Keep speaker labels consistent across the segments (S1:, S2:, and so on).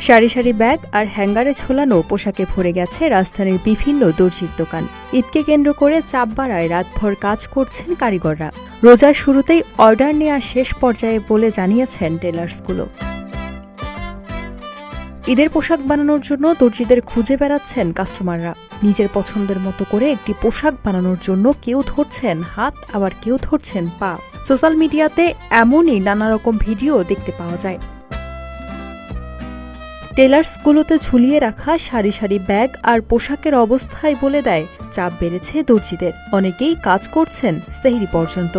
S1: সারি সারি ব্যাগ আর হ্যাঙ্গারে ঝোলানো পোশাকে ভরে গেছে রাজধানীর বিভিন্ন দর্জির দোকান। ঈদকে কেন্দ্র করে চাপ বাড়ায় রাতভর কাজ করছেন কারিগররা। রোজার শুরুতেই অর্ডার নেওয়া শেষ পর্যায়ে বলে জানিয়েছেন টেলার্সগুলো। ঈদের পোশাক বানানোর জন্য দর্জিদের খুঁজে বেড়াচ্ছেন কাস্টমাররা। নিজের পছন্দের মতো করে একটি পোশাক বানানোর জন্য কেউ ধরছেন হাত, আবার কেউ ধরছেন পা। সোশ্যাল মিডিয়াতে এমনই নানা রকম ভিডিও দেখতে পাওয়া যায়। টেলার্সগুলোতে ঝুলিয়ে রাখা সারি সারি ব্যাগ আর পোশাকের অবস্থায় বলে দেয় চাপ বেড়েছে দর্জিদের। অনেকেই কাজ করছেন সেহরি পর্যন্ত।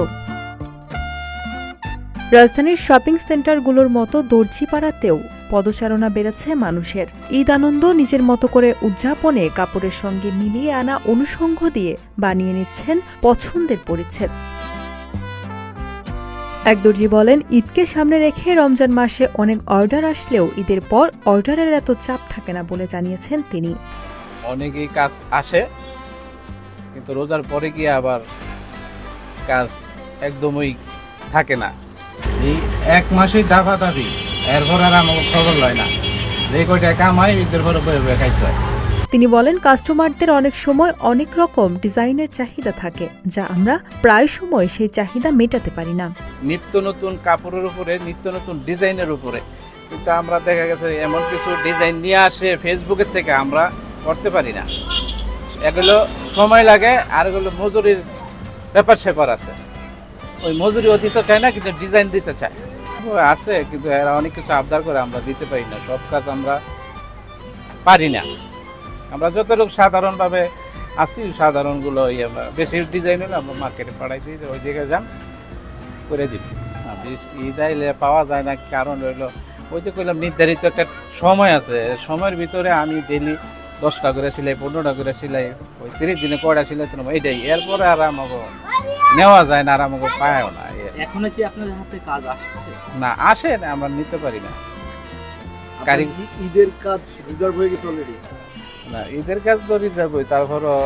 S1: রাজধানীর শপিং সেন্টারগুলোর মতো দর্জিপাড়াতেও পদচারণা বেড়েছে মানুষের। ঈদ আনন্দ নিজের মতো করে উদযাপনে কাপড়ের সঙ্গে মিলিয়ে আনা অনুষঙ্গ দিয়ে বানিয়ে নিচ্ছেন পছন্দের পরিচ্ছদ। এক দর্জি বলেন, ঈদকে সামনে রেখে রমজান মাসে অনেক অর্ডার আসলেও ঈদের পর অর্ডারের এত চাপ থাকে না বলে জানিয়েছেন তিনি।
S2: অনেকেই কাজ আসে, কিন্তু রোজার পরে গিয়ে আবার কাজ একদমই থাকে না।
S3: এই এক মাসেই দাবি এরপর আর আমাকে খবর লয় না, যে কয়টা কামাই ঈদের পরে বয়ে খাইতে হয়।
S1: তিনি বলেন, কাস্টমারদের অনেক সময় অনেক রকম ডিজাইনের চাহিদা থাকে, যা আমরা প্রায় সময় সেই চাহিদা মেটাতে পারি না।
S2: নিত্য নতুন কাপড়ের উপরে, নিত্য নতুন ডিজাইনের উপরে, কিন্তু আমরা দেখা গেছে এমন কিছু ডিজাইন নিয়ে আসে ফেসবুকের থেকে আমরা করতে পারি না। এগুলো সময় লাগে, আর এগুলো মজুরির ব্যাপার স্যাপার আছে। ওই মজুরিও দিতে চায় না, কিন্তু ডিজাইন দিতে চায় আছে, কিন্তু এরা অনেক কিছু আবদার করে, আমরা দিতে পারি না। সব কাজ আমরা পারি না। আমরা যতটুকু সাধারণভাবে আসি, সাধারণগুলো বেশি ডিজাইন হলে আমরা মার্কেটে পাঠাই দিই, ওই জায়গায় যান করে দিব। ঈদ আইলে পাওয়া যায় না, কারণ হইলো ওই যে কইলাম নির্ধারিত একটা সময় আছে। সময়ের ভিতরে আমি ডেলি 10টা করে সিলাই, 15টা করে সিলাই, ওই 30 দিনে কয়টা সিলাই তো এইটাই। এরপরে আর আমাকে নেওয়া যায় না, আর আমাকে পায়ও না।
S4: এখনো কি আপনার হাতে কাজ আসছে?
S2: না, আসে না, আমরা নিতে পারি না।
S4: ঈদের কাজ রিজার্ভ হয়ে গেছে অলরেডি?
S2: না, ঈদের কাজ তো রিজার্ভ হই, তারপরও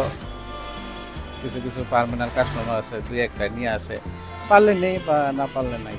S2: কিছু কিছু পার্মানেন্ট কাস্টমার আছে, 2-1টা নিয়ে আসে, পারলে নেই বা না পারলে নাই।